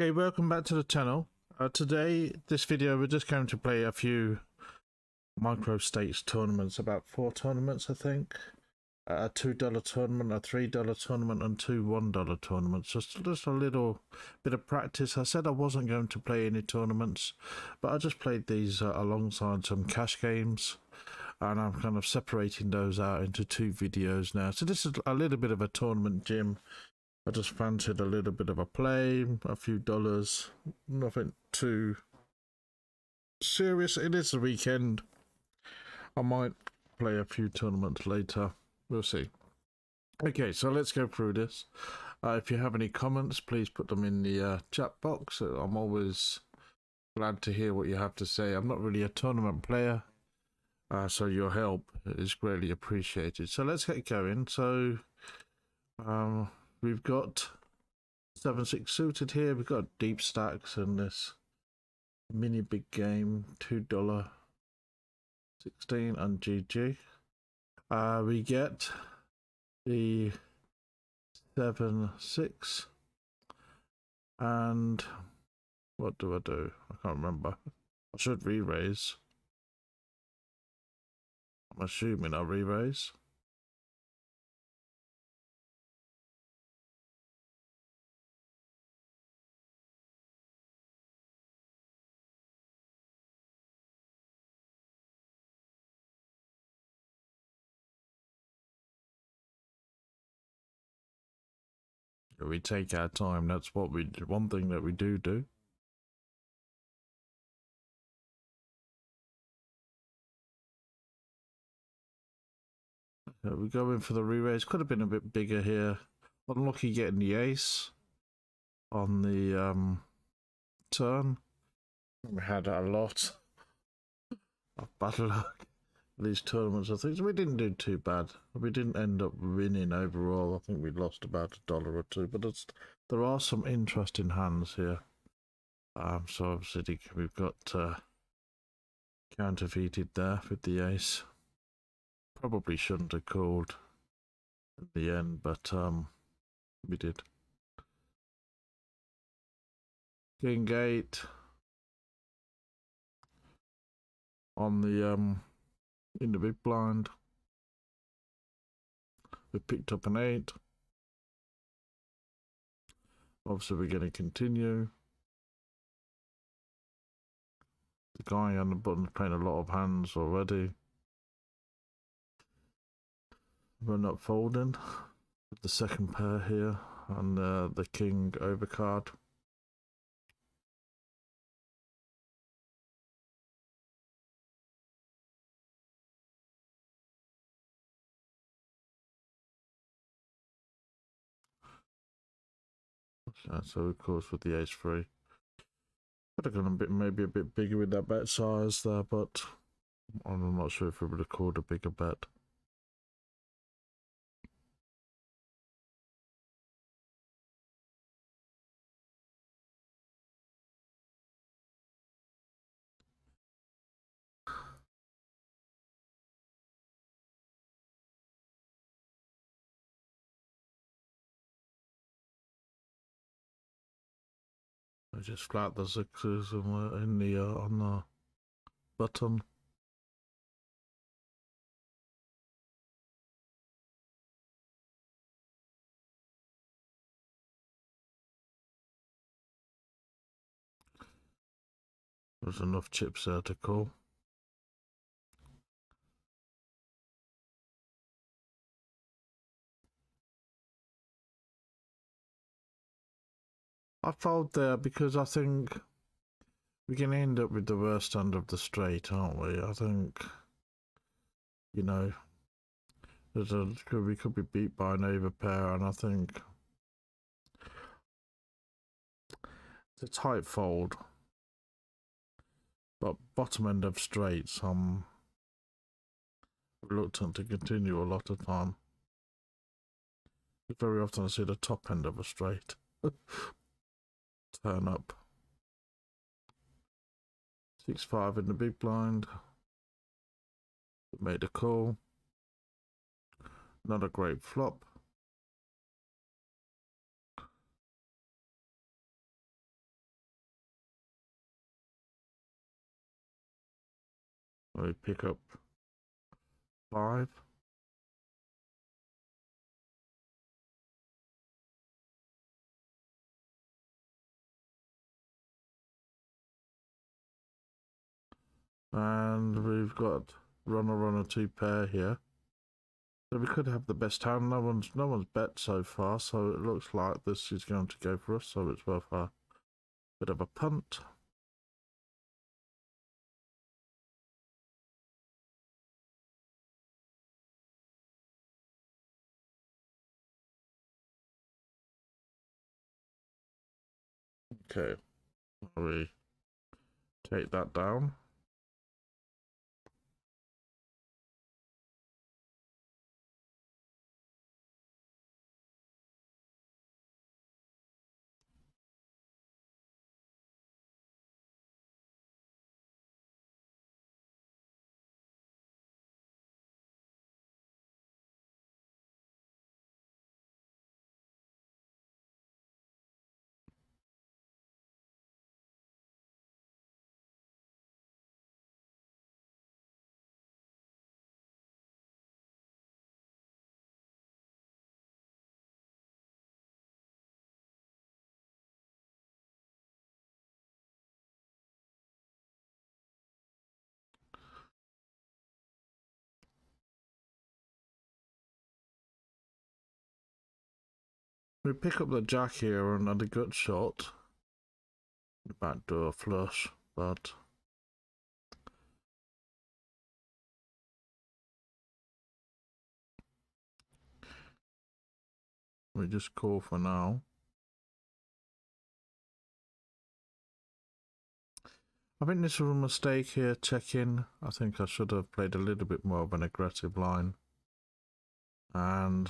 Okay, welcome back to the channel. Today, this video, we're just going to play a few micro stakes tournaments, about 4 tournaments I think. A $2 tournament, a $3 tournament, and 2 $1 tournaments. Just a little bit of practice. I said I wasn't going to play any tournaments, but I just played these alongside some cash games, and I'm kind of separating those out into 2 videos now. So this is a little bit of a tournament gym. I just fancied a little bit of a play, a few dollars, nothing too serious. It is the weekend. I might play a few tournaments later. We'll see. Okay, so let's go through this. If you have any comments, please put them in the chat box. I'm always glad to hear what you have to say. I'm not really a tournament player, so your help is greatly appreciated. So let's get going. So, we've got 7-6 suited here. We've got deep stacks and this mini big game, $2 16 and GG. We get the 7-6 and what do I do? I can't remember. I should re-raise. I'm assuming I re-raise. We take our time. That's what we do. One thing that we do. We go in for the re-raise. Could have been a bit bigger here. Unlucky getting the ace on the turn. We had a lot of bad luck in these tournaments. I think so we didn't do too bad. We didn't end up winning overall. I think we lost about $1 or $2. But there are some interesting hands here. So obviously we've got counterfeited there with the ace. Probably shouldn't have called in the end, but we did. King 8 on the in the big blind. We picked up an 8. Obviously we're going to continue. The guy on the button's playing a lot of hands already. We're not folding with the second pair here and the king overcard. So of course with the ace-3. Could have gone a bit, maybe a bit bigger with that bet size there, but I'm not sure if we would have called a bigger bet. I just flat the 6s in the on the button. There's enough chips there to call. I fold there because I think we can end up with the worst end of the straight, aren't we? I think, you know, we could be beat by an overpair, and I think it's a tight fold. But bottom end of straights, I'm reluctant to continue a lot of time. Very often I see the top end of a straight turn up. 6-5 in the big blind. Made a call. Not a great flop. We pick up 5. And we've got runner 2 pair here. So we could have the best hand. No one's bet so far, so it looks like this is going to go for us, so it's worth a bit of a punt. Okay, we take that down. We pick up the jack here and a gut shot. The backdoor flush, but we just call for now. I think this was a mistake here, checking. I think I should have played a little bit more of an aggressive line. And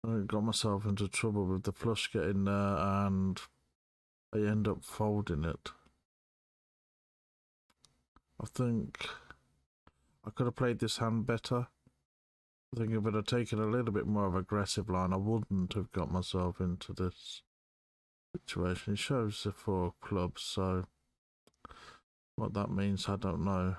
I got myself into trouble with the flush getting there, and I end up folding it. I think I could have played this hand better. I think if I'd have taken a little bit more of an aggressive line, I wouldn't have got myself into this situation. It shows the 4 clubs, so what that means, I don't know.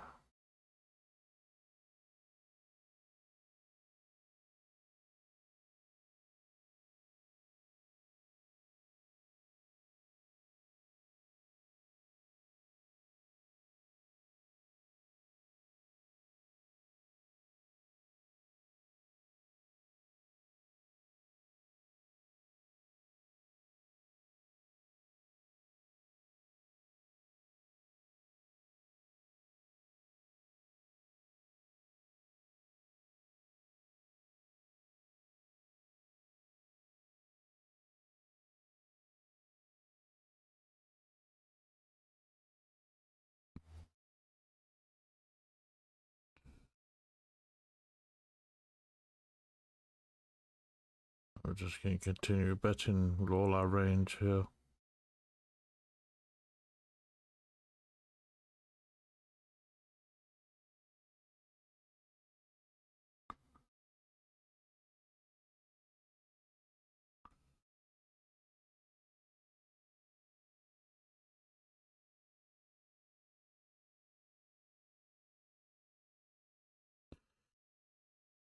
We're just going to continue betting with all our range here.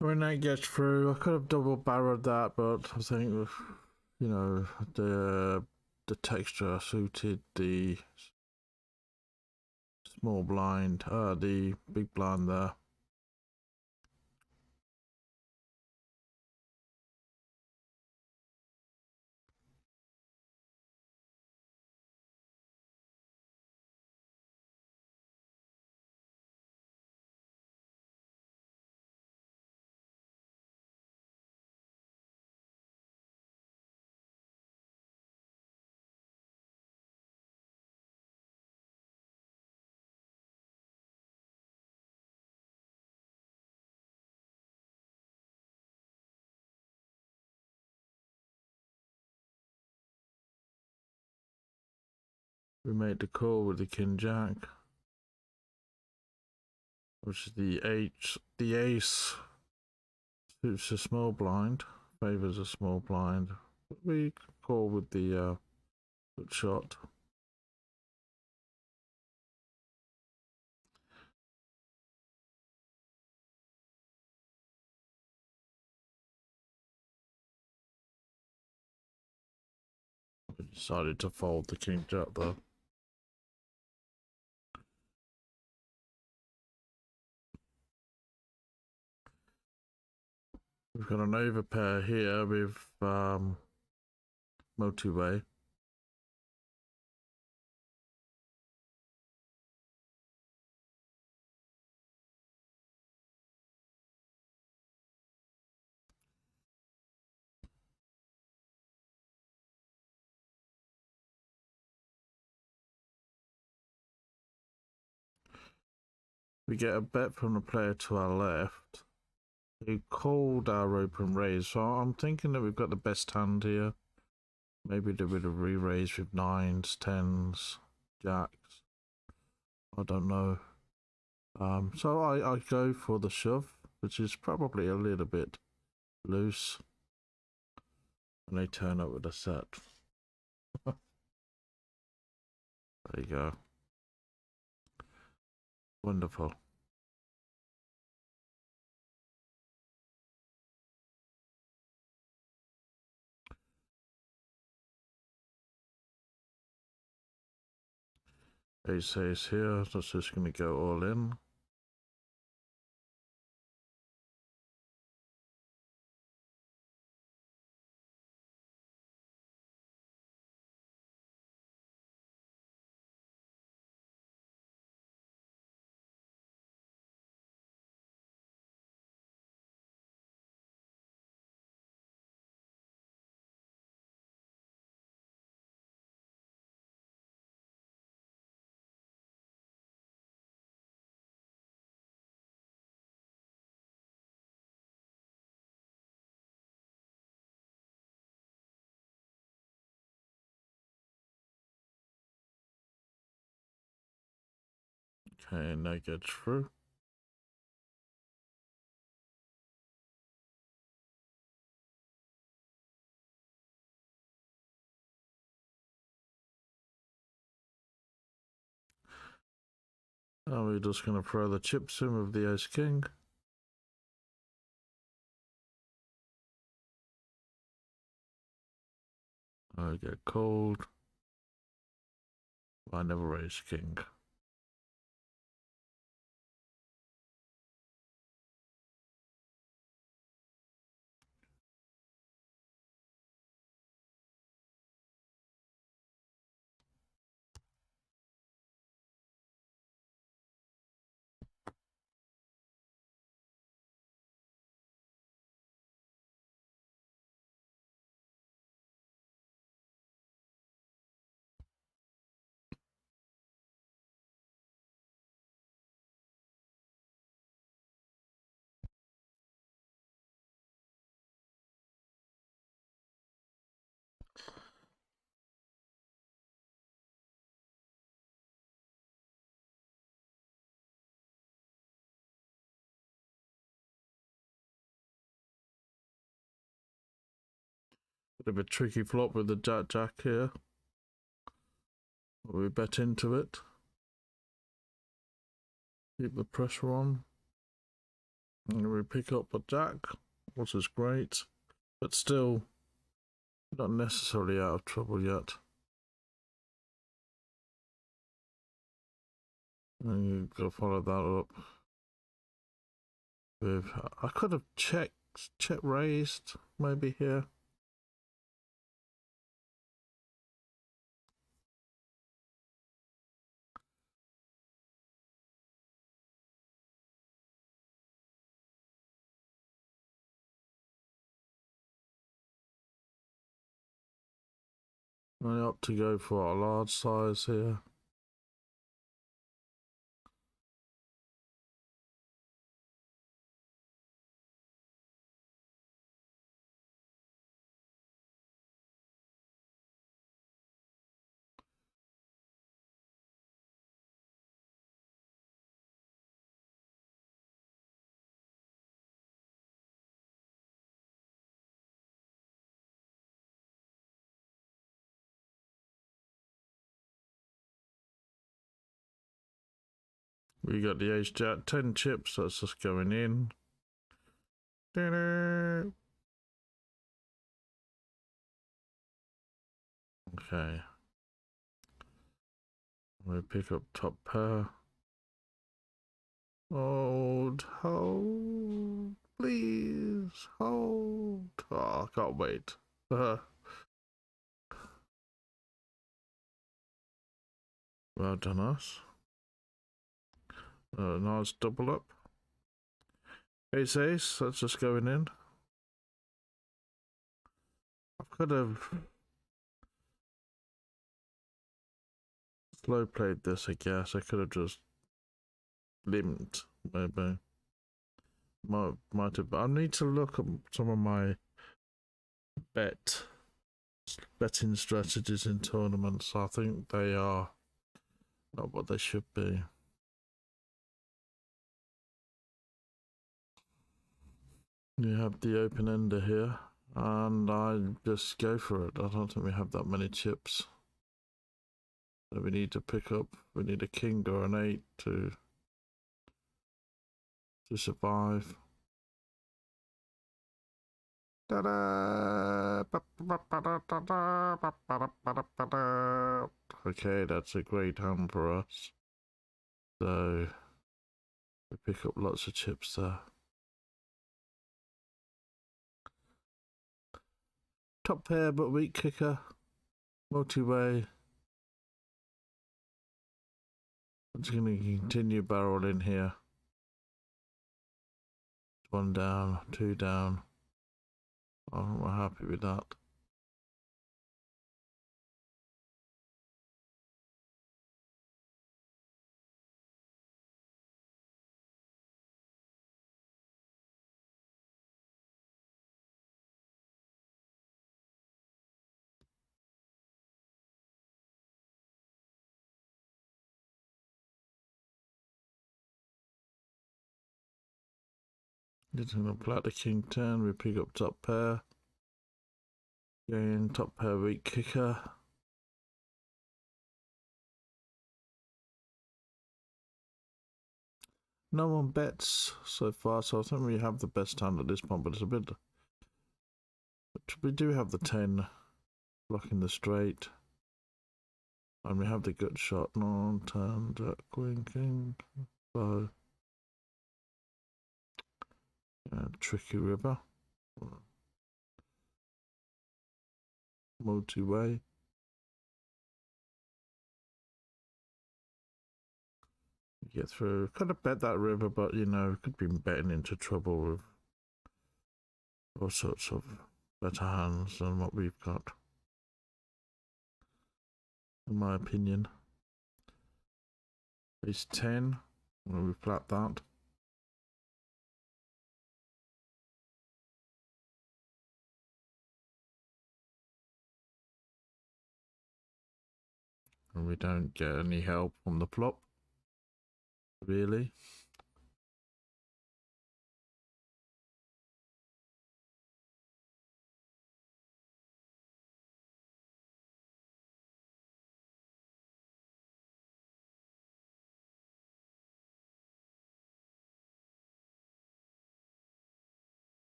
When that gets through, I could have double barreled that, but I think, you know, the texture suited the small blind, the big blind there. We made the call with the king jack, which is the ace suits a small blind, favors a small blind. We call with the good shot. Decided to fold the king jack though. We've got an overpair here with motorway. We get a bet from the player to our left. He called our open raise, so I'm thinking that we've got the best hand here. Maybe do a bit of re-raise with 9s, 10s, jacks. I don't know. So I go for the shove, which is probably a little bit loose. And they turn up with a set. There you go. Wonderful. Ace ace here, that's just going to go all in. Okay, and that gets through. Now we're just going to throw the chips in with the ace king. I get cold. I never raise king. Bit of a tricky flop with the jack here. We bet into it. Keep the pressure on. And we pick up a jack, which is great. But still, not necessarily out of trouble yet. And you've got to follow that up with... I could have check raised, maybe here. I opt to go for a large size here. We got the ace jack, 10 chips, that's just going in. Okay. We pick up top pair. Hold, please, hold. Oh, I can't wait. Well done, us. Nice double up. Ace, that's just going in. I could have slow played this, I guess. I could have just limped, maybe. Might have. I need to look at some of my betting strategies in tournaments. I think they are not what they should be. You have the open ender here, and I just go for it. I don't think we have that many chips. So we need to pick up. We need a king or an 8 to survive. Okay, that's a great hand for us. So we pick up lots of chips there. Top pair but weak kicker. Multi-way. I'm just going to continue barreling here. 1 down, 2 down. I'm happy with that. Just going to play the king 10. We pick up top pair. Again, top pair weak kicker. No one bets so far, so I think we have the best hand at this point, but it's a bit. We do have the 10 blocking the straight. And we have the gut shot. No, 10, jack, queen, king. So. Tricky river. Multi-way. Get through. Could have bet that river, but you know, could be betting into trouble with all sorts of better hands than what we've got, in my opinion. Ace 10. Well, we flat that. And we don't get any help from the flop. Really.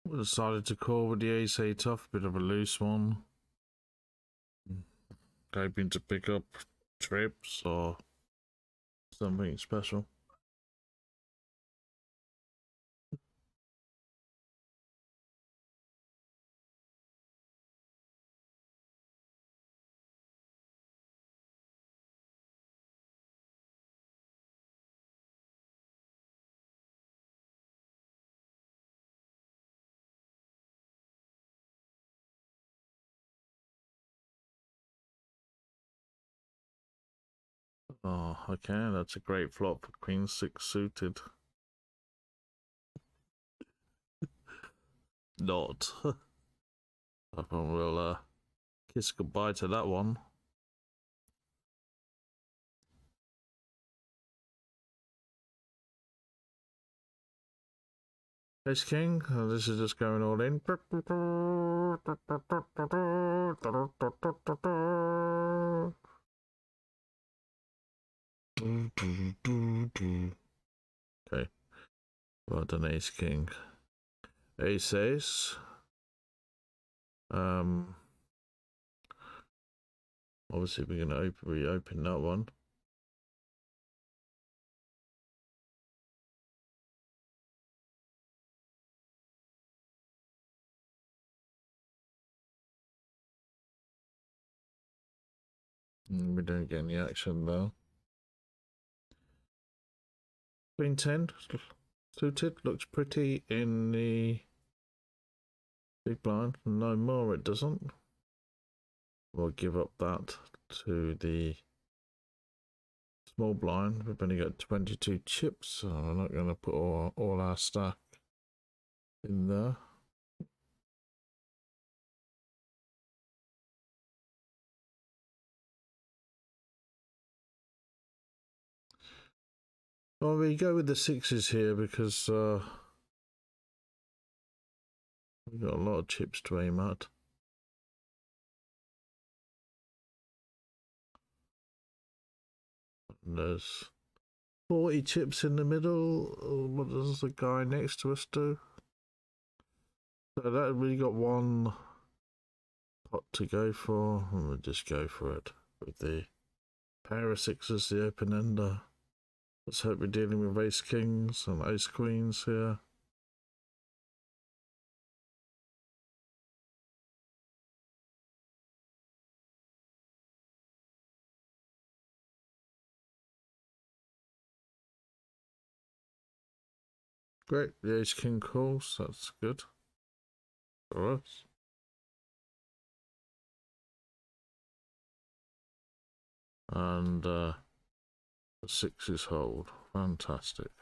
We decided to call with the ace 8 off, bit of a loose one. hoping to pick up trips or something special. Oh, okay, that's a great flop for Queen 6 suited. Not. I think we'll kiss goodbye to that one. Ace King, this is just going all in. Okay, well done, Ace King. Ace Ace. Obviously we're gonna reopen that one. We don't get any action though. Queen 10 suited looks pretty in the big blind. No more it doesn't. We'll give up that to the small blind. We've only got 22 chips, so we're not going to put all our stack in there. Well, we go with the sixes here because we've got a lot of chips to aim at. And there's 40 chips in the middle. What does the guy next to us do? So that really got one pot to go for, and we'll just go for it with the pair of sixes, the open ender. Let's hope we're dealing with ace kings and ace queens here. Great, the ace king calls, that's good for us. And the sixes hold, fantastic.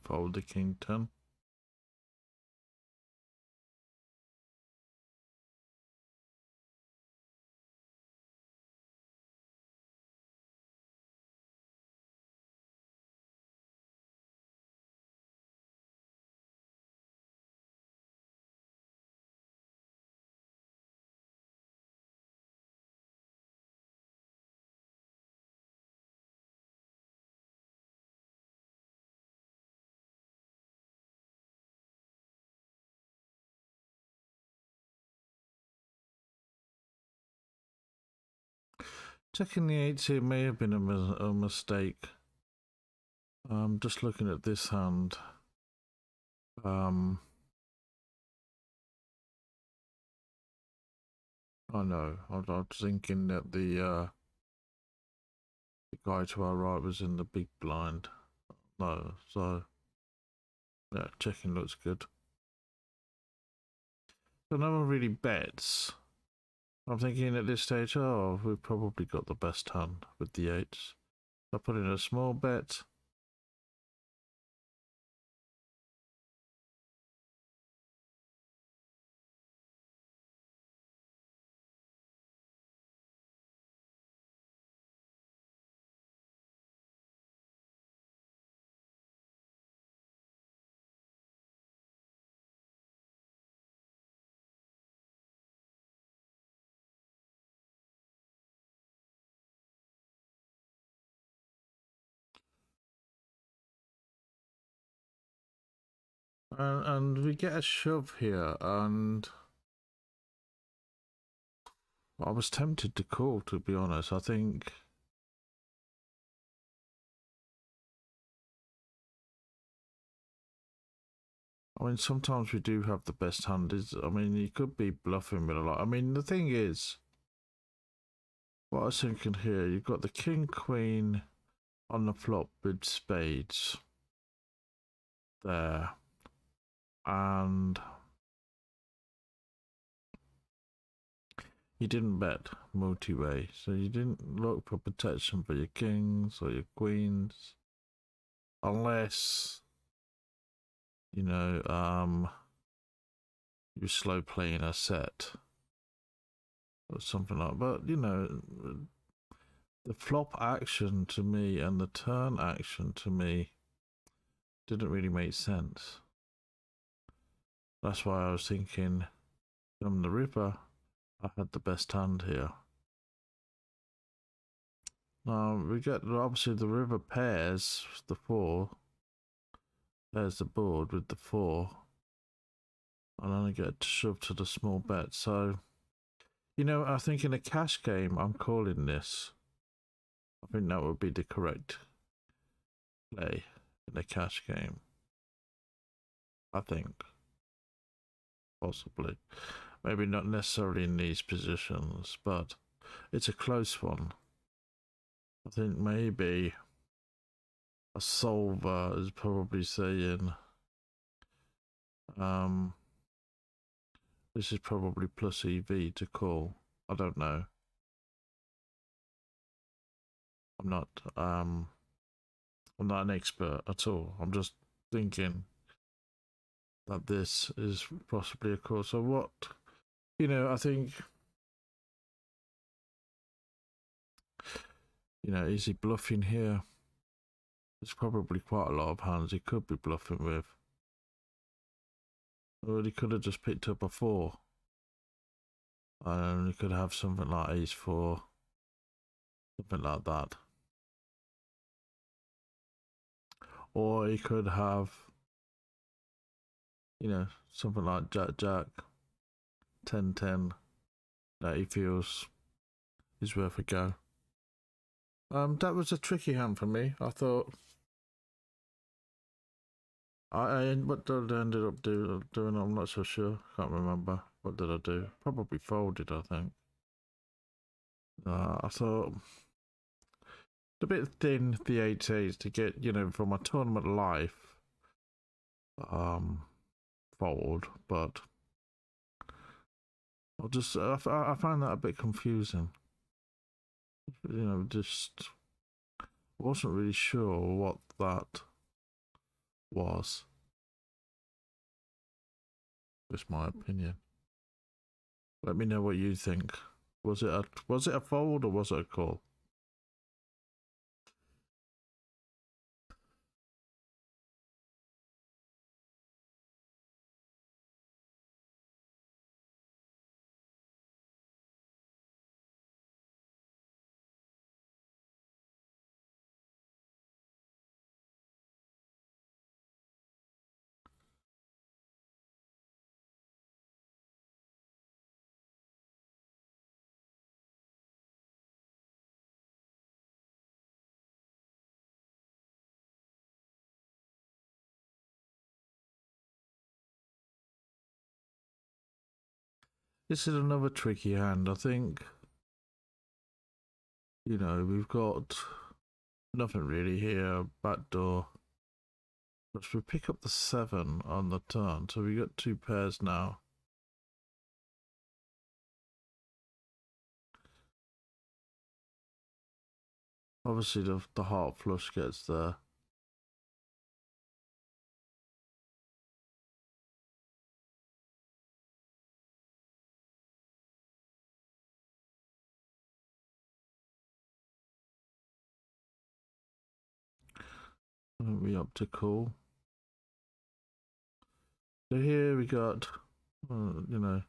Fold the king 10. Checking the 8s here may have been a mistake. Just looking at this hand. I know, I was thinking that the guy to our right was in the big blind. No, so yeah, checking looks good. So no one really bets. I'm thinking at this stage, oh, we've probably got the best hand with the 8s. I put in a small bet. And we get a shove here, and I was tempted to call, to be honest. I think sometimes we do have the best hand. You could be bluffing with a lot. The thing is, what I was thinking here, you've got the king, queen on the flop with spades there, and you didn't bet multi-way, so you didn't look for protection for your kings or your queens, unless you're slow playing a set or something like that. But the flop action to me and the turn action to me didn't really make sense. That's why I was thinking from the river I had the best hand here. Now we get obviously the river pairs the 4, pairs the board with the 4, and then I get shoved to the small bet. So I think in a cash game I'm calling this. I think that would be the correct play in a cash game. I think possibly, maybe not necessarily in these positions, but it's a close one. I think maybe a solver is probably saying this is probably plus EV to call. I don't know. I'm not an expert at all. I'm just thinking that this is possibly a call. So what, I think, is he bluffing here? There's probably quite a lot of hands he could be bluffing with. Or he could have just picked up a 4. And he could have something like ace 4. Something like that. Or he could have, something like jack, 10-10 that he feels is worth a go. That was a tricky hand for me. I thought what did I ended up doing? I'm not so sure. Can't remember. What did I do? Probably folded, I think. I thought a bit thin, the 8-8s to get, from a tournament life fold, but I find that a bit confusing. Just wasn't really sure what that was. Just my opinion. Let me know what you think. Was it a fold or was it a call? This is another tricky hand. I think, we've got nothing really here. Backdoor. But we pick up the 7 on the turn, so we got 2 pairs now. Obviously, the heart flush gets there. We up to call. So here we got, very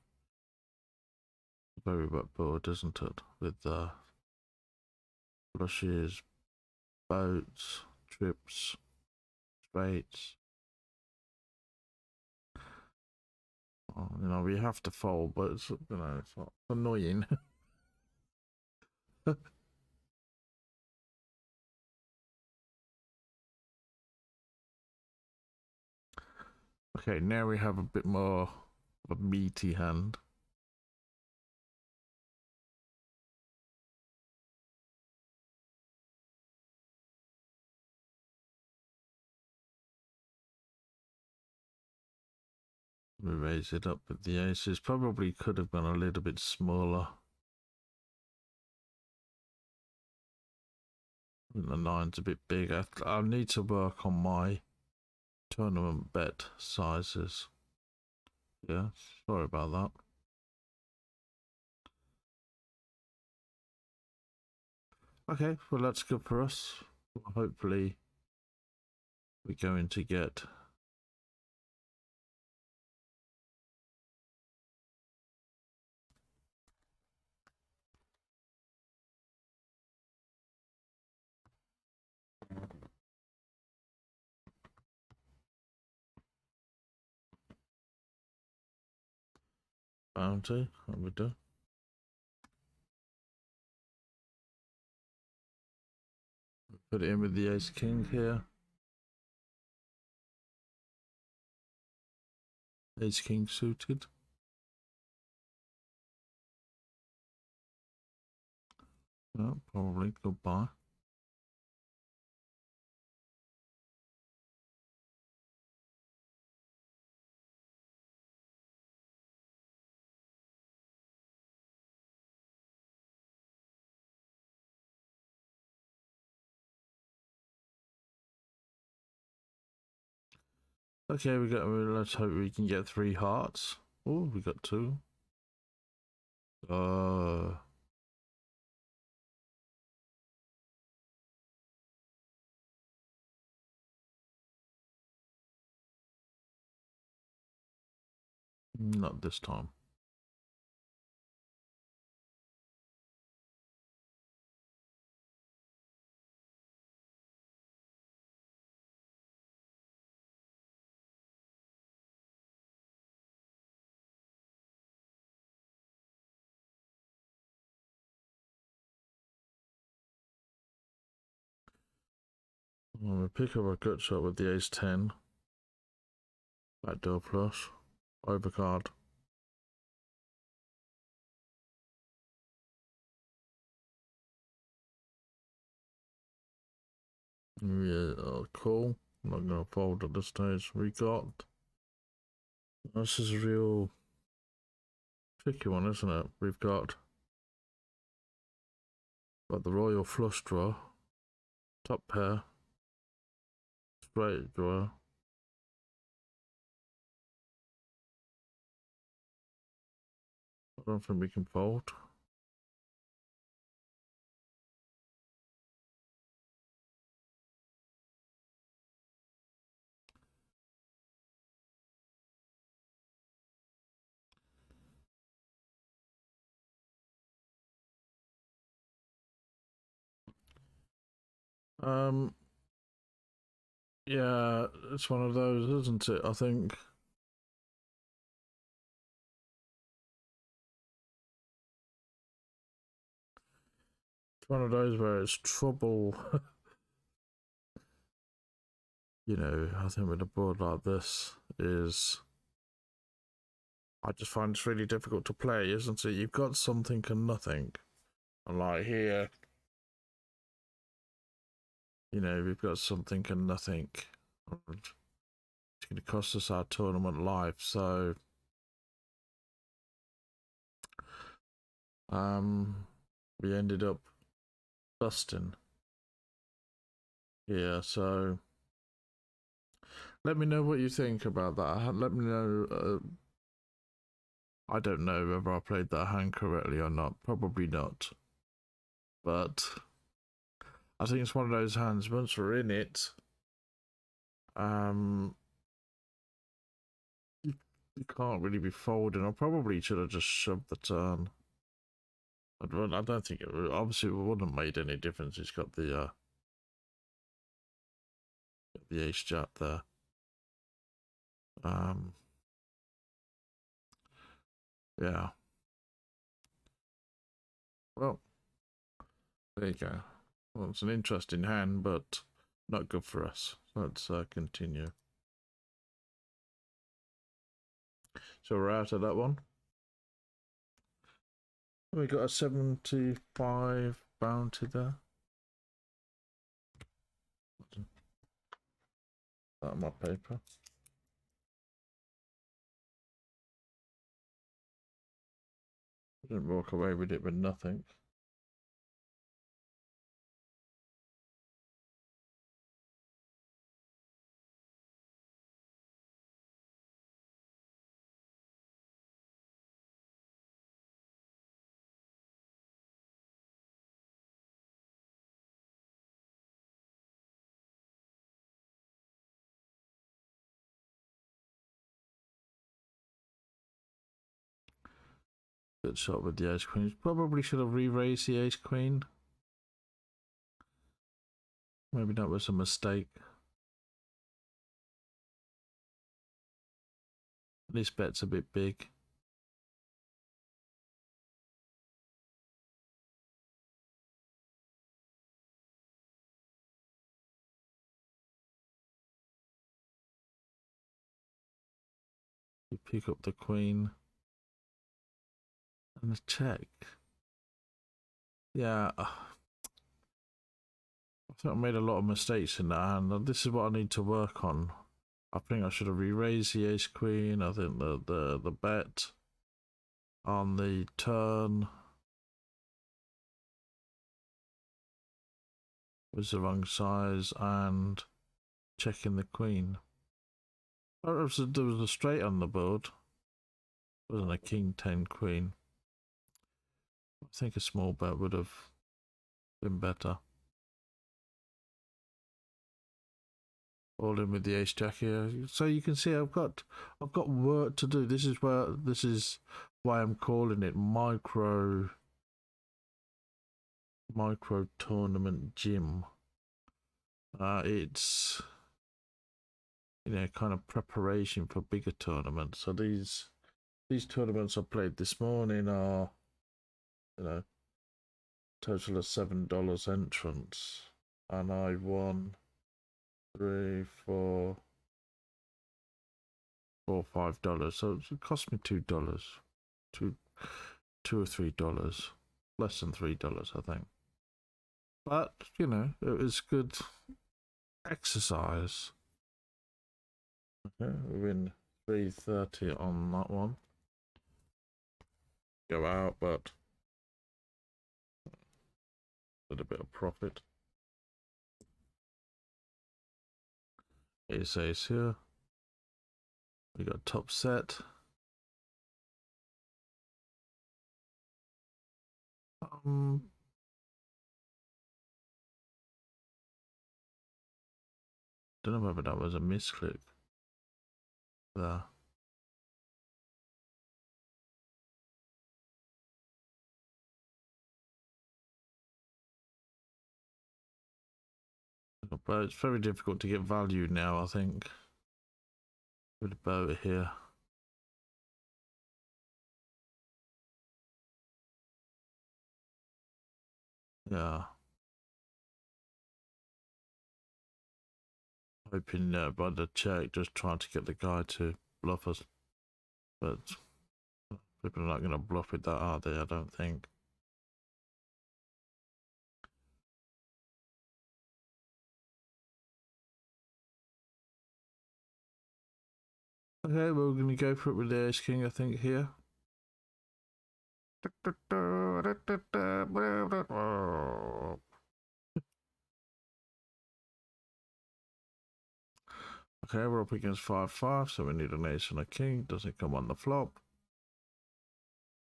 wet board, isn't it? With flushes, boats, trips, spades. Well, you know, we have to fold, but it's, you know, it's not annoying. Okay, now we have a bit more of a meaty hand. We raise it up with the aces. Probably could have gone a little bit smaller. The nine's a bit big. I need to work on my tournament bet sizes. Yeah, sorry about that. Okay, well that's good for us. Hopefully we're going to get bounty. What we do? Put it in with the ace king here. Ace king suited. Oh, probably goodbye. Okay, let's hope we can get 3 hearts. Oh, we got 2. Not this time. Well, we pick up a gut shot with the ace 10. Backdoor flush. Overcard. Yeah, cool. I'm not gonna fold at this stage. We got. This is a real tricky one, isn't it? We've got the royal flush draw, top pair, straight draw. I don't think we can fold. Yeah, it's one of those, isn't it? I think. It's one of those where it's trouble. You know, I think with a board like this I just find it's really difficult to play, isn't it? You've got something and nothing. And like here, you know, we've got something and nothing. It's going to cost us our tournament life, so we ended up busting here. So let me know what you think about that. Let me know. I don't know whether I played that hand correctly or not. Probably not. But I think it's one of those hands. Once we're in it, you can't really be folding. I probably should have just shoved the turn. I don't think it would, obviously it wouldn't have made any difference. He's got the ace jack there. Yeah. Well, there you go. Well, it's an interesting hand, but not good for us. Let's continue. So we're out of that one. We got a 75 bounty there. That on my paper. Didn't walk away with it with nothing. Good shot with the ace queen. Probably should have re-raised the ace queen. Maybe that was a mistake. This bet's a bit big. You pick up the queen. And the check. Yeah. I think I made a lot of mistakes in that hand. And this is what I need to work on. I think I should have re-raised the ace queen. I think the bet on the turn was the wrong size, and checking the queen. There was a straight on the board. It wasn't a king 10 queen. I think a small bet would have been better. All in with the ace jack here. So you can see I've got work to do. This is why I'm calling it micro tournament gym. It's, you know, kind of preparation for bigger tournaments. So these tournaments I played this morning are, you know, total of $7 entrance, and I won 3, 4, $5. So it cost me $2, $2 or $3, less than $3, I think. But you know, it was good exercise. Okay, we win 330 on that one. Go out, but a little bit of profit. Ace ace here. We got top set. Don't know whether that was a misclick there. But it's very difficult to get value now, I think, with the boat here. Yeah. Hoping by the check, just trying to get the guy to bluff us. But people are not going to bluff with that, are they? I don't think. Okay, we're going to go for it with the ace king, I think, here. Okay, we're up against 5-5, so we need an ace and a king. Doesn't come on the flop.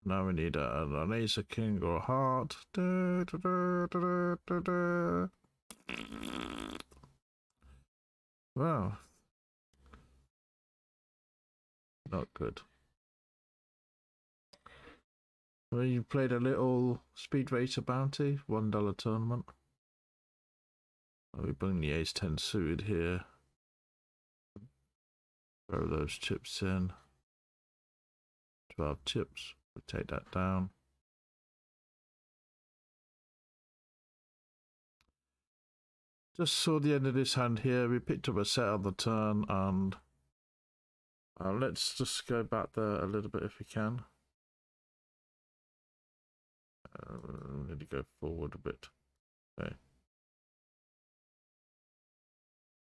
Now we need an ace, a king, or a heart. Wow. Not good. Well, you played a little Speed Racer Bounty, $1 tournament. We bring the ace 10 suited here. Throw those chips in. 12 chips. We'll take that down. Just saw the end of this hand here. We picked up a set on the turn, and let's just go back there a little bit if we can. Need to go forward a bit. Okay.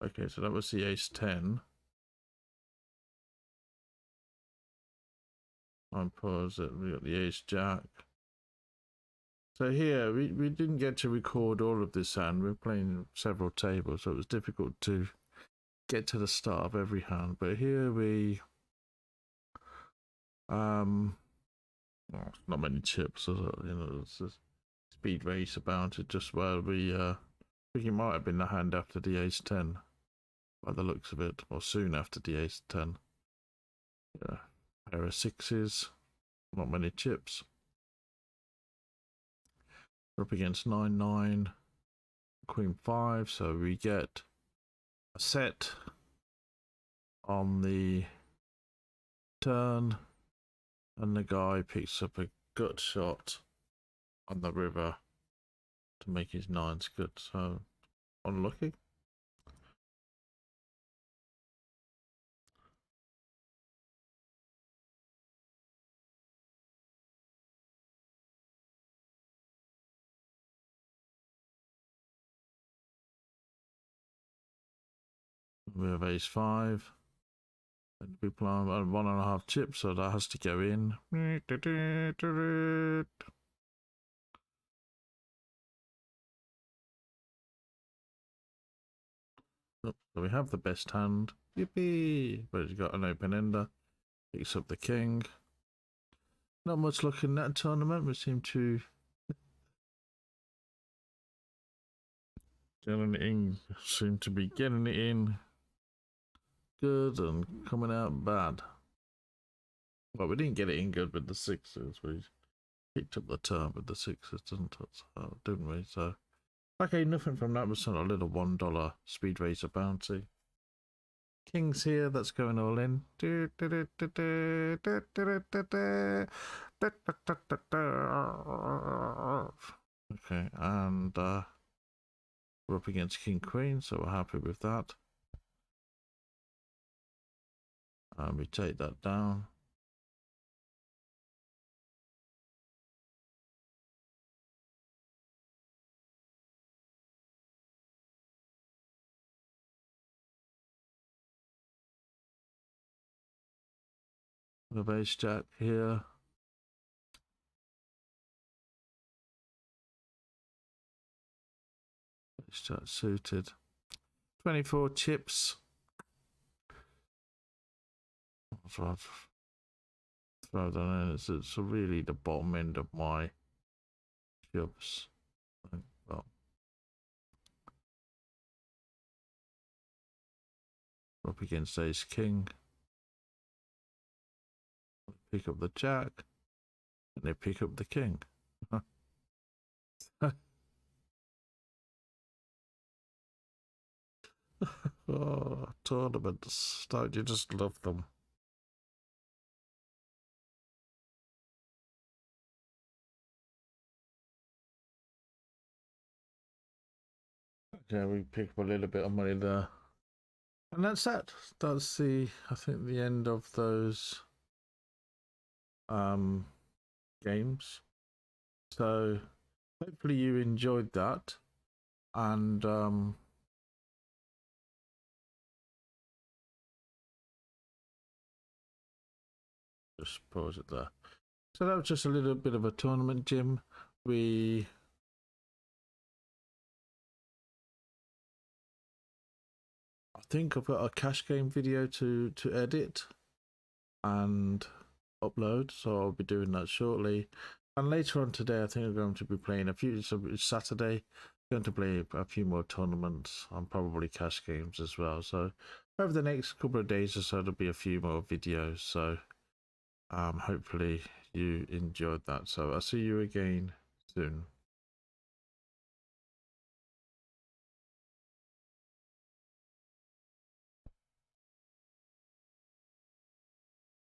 Okay, so that was the ace 10. And pause it. We got the ace jack. So here we didn't get to record all of this hand. We're playing several tables, so it was difficult to get to the start of every hand. But here we not many chips, you know, it's a speed race about it. Just where we I think it might have been the hand after the ace 10 by the looks of it, or soon after the ace 10. Yeah, pair of sixes, not many chips. We're up against 9-9, queen 5, so we get a set on the turn, and the guy picks up a gut shot on the river to make his nines good. So unlucky. We have ace 5. And we play 1.5 chips, so that has to go in. Oh, so we have the best hand. Yippee! But he's got an open ender. Picks up the king. Not much luck in that tournament. We seem to getting it in. Seem to be getting it in good and coming out bad. Well, we didn't get it in good with the sixes. We picked up the turn with the sixes, didn't we? So, okay, nothing from that. Was a little $1 speed racer bounty. Kings here, that's going all in. Okay, and we're up against King Queen, so we're happy with that. And we take that down. The base jack here. Base jack suited. 24 chips. So I've throw that in. It's really the bottom end of my chips. Well, up against ace king. Pick up the jack, and they pick up the king. Oh, tournaments, don't you just love them? Okay, we pick up a little bit of money there. And that's that. That's the, I think, the end of those games. So hopefully you enjoyed that. And just pause it there. So that was just a little bit of a tournament, Jim. I think I've got a cash game video to edit and upload, so I'll be doing that shortly. And later on today, I think I'm going to be playing a few. So it's Saturday, going to play a few more tournaments and probably cash games as well. So over the next couple of days or so, there'll be a few more videos. So hopefully you enjoyed that. So I'll see you again soon.